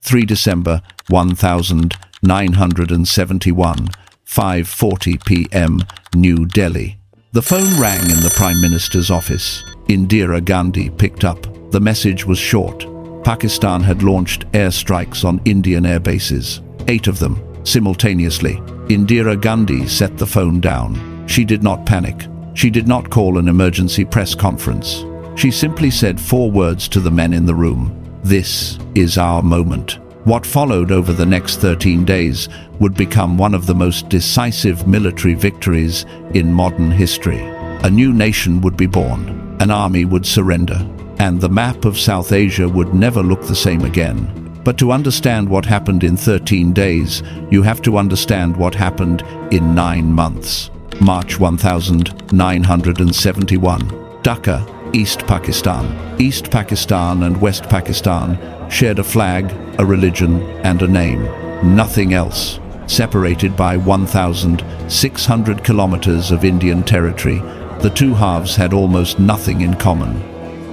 3 December 1971, 5:40 p.m., New Delhi. The phone rang in the Prime Minister's office. Indira Gandhi picked up. The message was short. Pakistan had launched airstrikes on Indian air bases, 8 of them, simultaneously. Indira Gandhi set the phone down. She did not panic. She did not call an emergency press conference. She simply said 4 words to the men in the room: "This is our moment." What followed over the next 13 days would become one of the most decisive military victories in modern history. A new nation would be born, an army would surrender, and the map of South Asia would never look the same again. But to understand what happened in 13 days, you have to understand what happened in 9 months. March 1971. Dhaka, East Pakistan. East Pakistan and West Pakistan shared a flag, a religion, and a name. Nothing else. Separated by 1,600 kilometers of Indian territory, the two halves had almost nothing in common.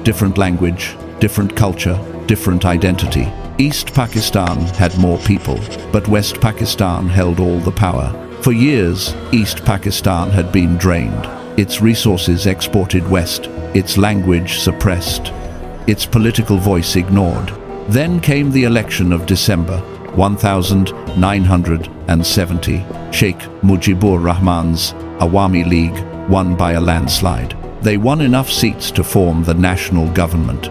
Different language, different culture, different identity. East Pakistan had more people, but West Pakistan held all the power. For years, East Pakistan had been drained, its resources exported west, its language suppressed, its political voice ignored. Then came the election of December 1970. Sheikh Mujibur Rahman's Awami League won by a landslide. They won enough seats to form the national government.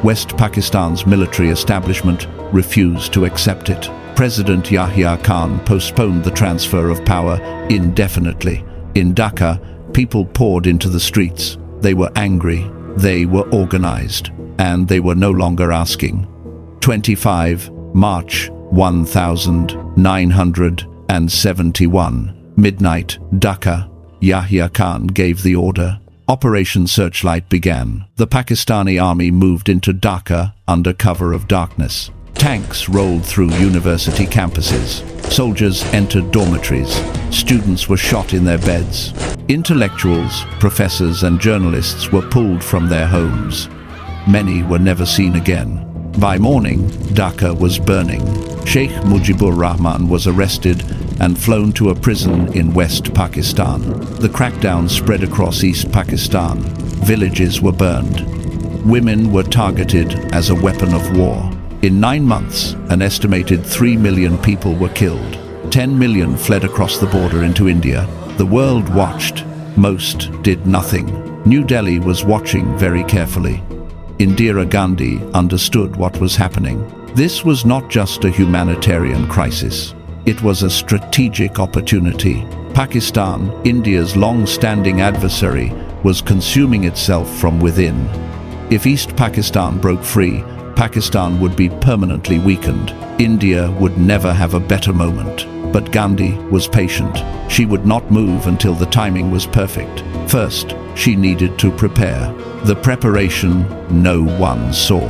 West Pakistan's military establishment refused to accept it. President Yahya Khan postponed the transfer of power indefinitely. In Dhaka, people poured into the streets. They were angry, they were organized, and they were no longer asking. 25 March 1971, midnight, Dhaka. Yahya Khan gave the order. Operation Searchlight began. The Pakistani army moved into Dhaka under cover of darkness. Tanks rolled through university campuses. Soldiers entered dormitories. Students were shot in their beds. Intellectuals, professors, and journalists were pulled from their homes. Many were never seen again. By morning, Dhaka was burning. Sheikh Mujibur Rahman was arrested and flown to a prison in West Pakistan. The crackdown spread across East Pakistan. Villages were burned. Women were targeted as a weapon of war. In 9 months, an estimated 3 million people were killed. 10 million fled across the border into India. The world watched. Most did nothing. New Delhi was watching very carefully. Indira Gandhi understood what was happening. This was not just a humanitarian crisis. It was a strategic opportunity. Pakistan, India's long-standing adversary, was consuming itself from within. If East Pakistan broke free, Pakistan would be permanently weakened. India would never have a better moment. But Gandhi was patient. She would not move until the timing was perfect. First, she needed to prepare. The preparation no one saw.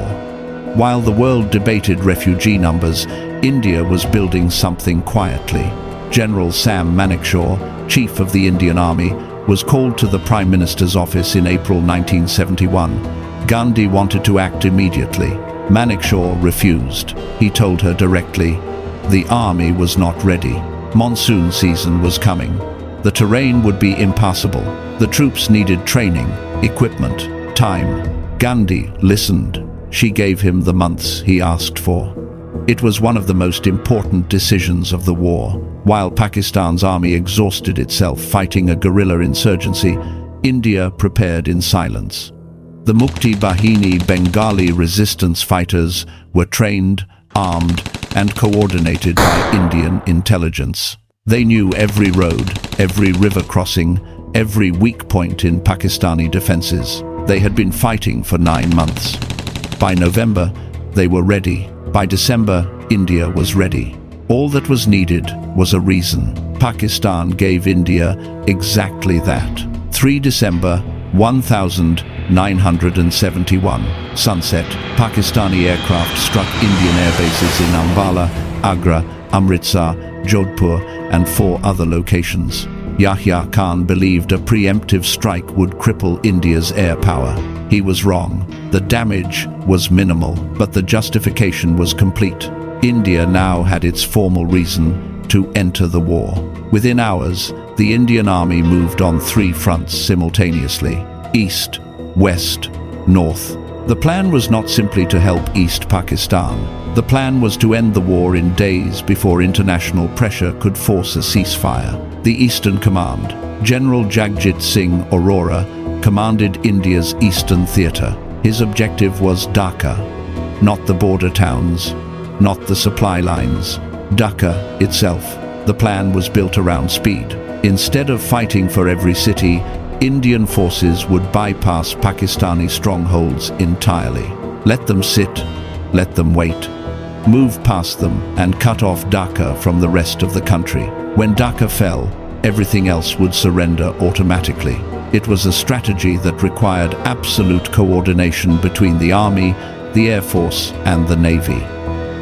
While the world debated refugee numbers, India was building something quietly. General Sam Manekshaw, chief of the Indian Army, was called to the Prime Minister's office in April 1971. Gandhi wanted to act immediately. Manekshaw refused. He told her directly, the army was not ready. Monsoon season was coming. The terrain would be impassable. The troops needed training, equipment, time. Gandhi listened. She gave him the months he asked for. It was one of the most important decisions of the war. While Pakistan's army exhausted itself fighting a guerrilla insurgency, India prepared in silence. The Mukti Bahini Bengali resistance fighters were trained, armed, and coordinated by Indian intelligence. They knew every road, every river crossing, every weak point in Pakistani defenses. They had been fighting for 9 months. By November, they were ready. By December, India was ready. All that was needed was a reason. Pakistan gave India exactly that. 3 December 1971. Sunset. Pakistani aircraft struck Indian airbases in Ambala, Agra, Amritsar, Jodhpur, and 4 other locations. Yahya Khan believed a preemptive strike would cripple India's air power. He was wrong. The damage was minimal, but the justification was complete. India now had its formal reason to enter the war. Within hours, the Indian army moved on 3 fronts simultaneously: east, west, north. The plan was not simply to help East Pakistan. The plan was to end the war in days before international pressure could force a ceasefire. The Eastern Command, General Jagjit Singh Arora, commanded India's Eastern Theatre. His objective was Dhaka, not the border towns, not the supply lines. Dhaka itself. The plan was built around speed. Instead of fighting for every city, Indian forces would bypass Pakistani strongholds entirely. Let them sit, let them wait, move past them and cut off Dhaka from the rest of the country. When Dhaka fell, everything else would surrender automatically. It was a strategy that required absolute coordination between the army, the air force and the navy.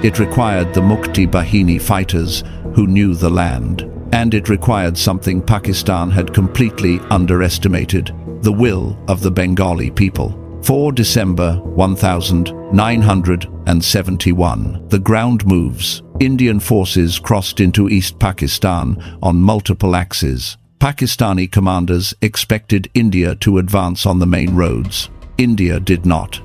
It required the Mukti Bahini fighters who knew the land. And it required something Pakistan had completely underestimated: the will of the Bengali people. 4 December 1971, the ground moves. Indian forces crossed into East Pakistan on multiple axes. Pakistani commanders expected India to advance on the main roads. India did not.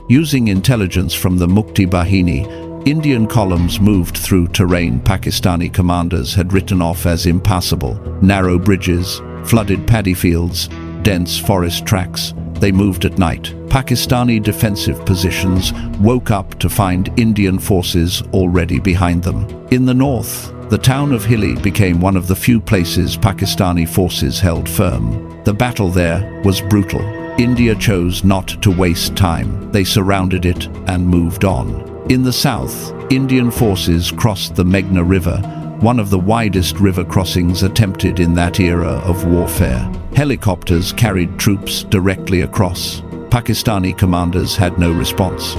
Using intelligence from the Mukti Bahini, Indian columns moved through terrain Pakistani commanders had written off as impassable: narrow bridges, flooded paddy fields, dense forest tracks. They moved at night. Pakistani defensive positions woke up to find Indian forces already behind them. In the north, the town of Hilli became one of the few places Pakistani forces held firm. The battle there was brutal. India chose not to waste time. They surrounded it and moved on. In the south, Indian forces crossed the Meghna River, one of the widest river crossings attempted in that era of warfare. Helicopters carried troops directly across. Pakistani commanders had no response.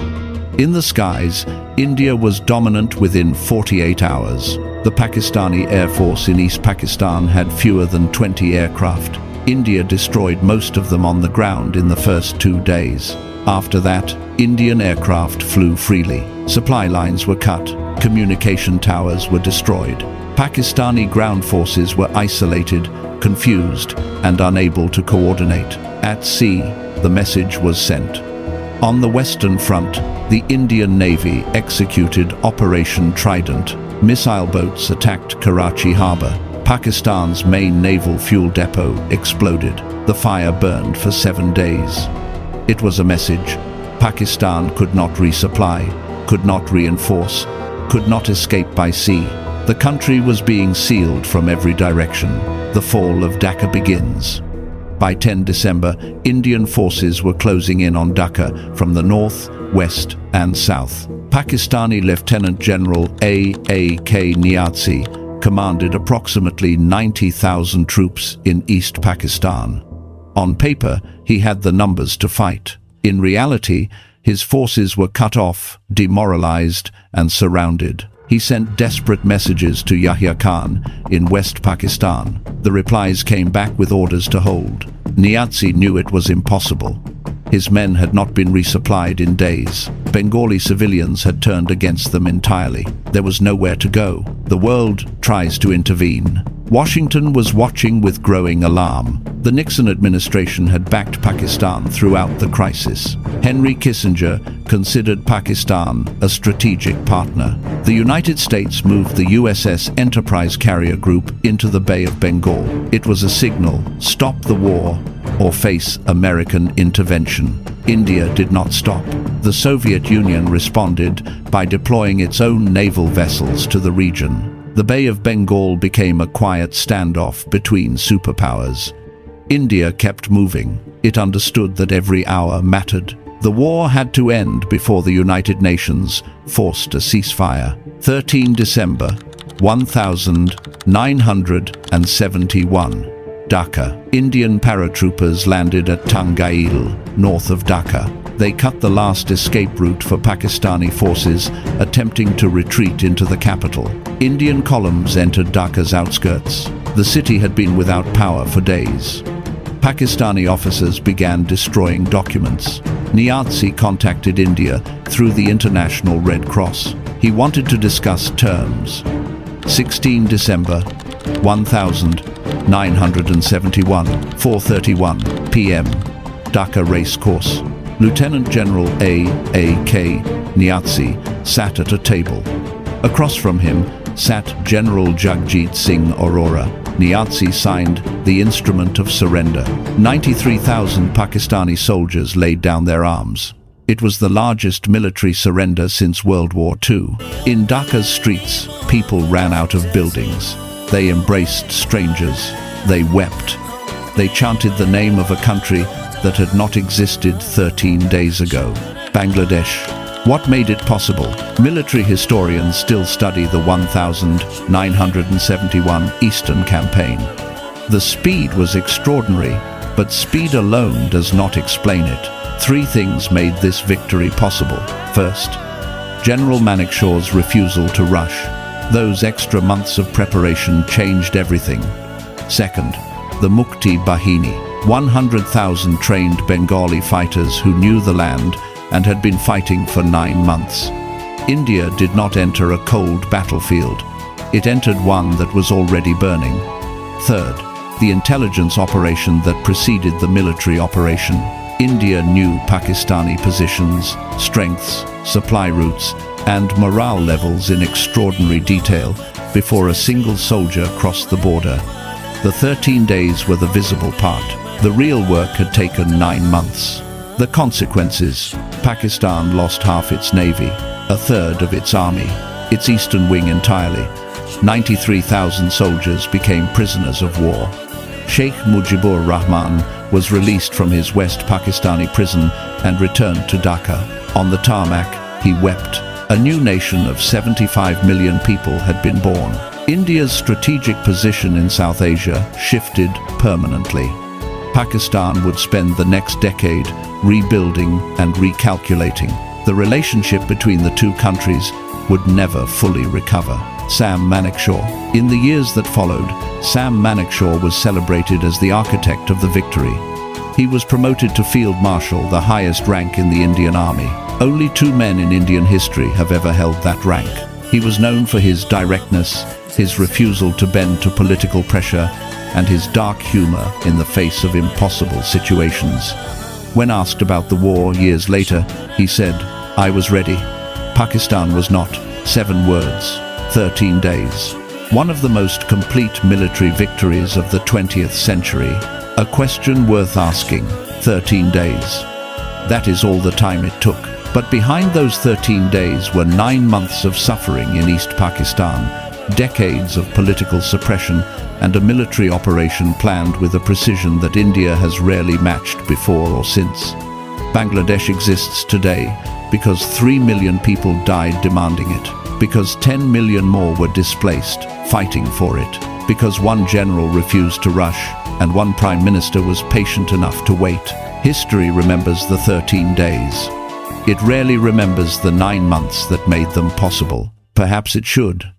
In the skies, India was dominant within 48 hours. The Pakistani Air Force in East Pakistan had fewer than 20 aircraft. India destroyed most of them on the ground in the first 2 days. After that, Indian aircraft flew freely. Supply lines were cut. Communication towers were destroyed. Pakistani ground forces were isolated, confused, and unable to coordinate. At sea, the message was sent. On the Western Front, the Indian Navy executed Operation Trident. Missile boats attacked Karachi Harbour. Pakistan's main naval fuel depot exploded. The fire burned for 7 days. It was a message. Pakistan could not resupply, could not reinforce, could not escape by sea. The country was being sealed from every direction. The fall of Dhaka begins. By 10 December, Indian forces were closing in on Dhaka from the north, west and south. Pakistani Lieutenant General A.K. Niazi commanded approximately 90,000 troops in East Pakistan. On paper, he had the numbers to fight. In reality, his forces were cut off, demoralized, and surrounded. He sent desperate messages to Yahya Khan in West Pakistan. The replies came back with orders to hold. Niazi knew it was impossible. His men had not been resupplied in days. Bengali civilians had turned against them entirely. There was nowhere to go. The world tries to intervene. Washington was watching with growing alarm. The Nixon administration had backed Pakistan throughout the crisis. Henry Kissinger considered Pakistan a strategic partner. The United States moved the USS Enterprise carrier group into the Bay of Bengal. It was a signal: stop the war or face American intervention. India did not stop. The Soviet Union responded by deploying its own naval vessels to the region. The Bay of Bengal became a quiet standoff between superpowers. India kept moving. It understood that every hour mattered. The war had to end before the United Nations forced a ceasefire. 13 December 1971. Dhaka. Indian paratroopers landed at Tangail, north of Dhaka. They cut the last escape route for Pakistani forces attempting to retreat into the capital. Indian columns entered Dhaka's outskirts. The city had been without power for days. Pakistani officers began destroying documents. Niazi contacted India through the International Red Cross. He wanted to discuss terms. 16 December 1971, 4:31 p.m. Dhaka Racecourse. Lieutenant General A.K. Niazi sat at a table. Across from him sat General Jagjit Singh Arora. Niazi signed the instrument of surrender. 93,000 Pakistani soldiers laid down their arms. It was the largest military surrender since World War II. In Dhaka's streets, people ran out of buildings. They embraced strangers. They wept. They chanted the name of a country that had not existed 13 days ago. Bangladesh. What made it possible? Military historians still study the 1971 Eastern Campaign. The speed was extraordinary, but speed alone does not explain it. Three things made this victory possible. First, General Manekshaw's refusal to rush. Those extra months of preparation changed everything. Second, the Mukti Bahini, 100,000 trained Bengali fighters who knew the land and had been fighting for 9 months. India did not enter a cold battlefield. It entered one that was already burning. Third, the intelligence operation that preceded the military operation. India knew Pakistani positions, strengths, supply routes, and morale levels in extraordinary detail before a single soldier crossed the border. The 13 days were the visible part. The real work had taken 9 months. The consequences: Pakistan lost half its navy, a third of its army, its eastern wing entirely. 93,000 soldiers became prisoners of war. Sheikh Mujibur Rahman was released from his West Pakistani prison and returned to Dhaka. On the tarmac, he wept. A new nation of 75 million people had been born. India's strategic position in South Asia shifted permanently. Pakistan would spend the next decade rebuilding and recalculating. The relationship between the two countries would never fully recover. Sam Manekshaw. In the years that followed, Sam Manekshaw was celebrated as the architect of the victory. He was promoted to Field Marshal, the highest rank in the Indian Army. Only 2 men in Indian history have ever held that rank. He was known for his directness, his refusal to bend to political pressure, and his dark humor in the face of impossible situations. When asked about the war years later, he said, "I was ready. Pakistan was not." 7 words, 13 days. One of the most complete military victories of the 20th century. A question worth asking. 13 days. That is all the time it took. But behind those 13 days were 9 months of suffering in East Pakistan, decades of political suppression, and a military operation planned with a precision that India has rarely matched before or since. Bangladesh exists today because 3 million people died demanding it, because 10 million more were displaced, fighting for it, because one general refused to rush, and one prime minister was patient enough to wait. History remembers the 13 days. It rarely remembers the 9 months that made them possible. Perhaps it should.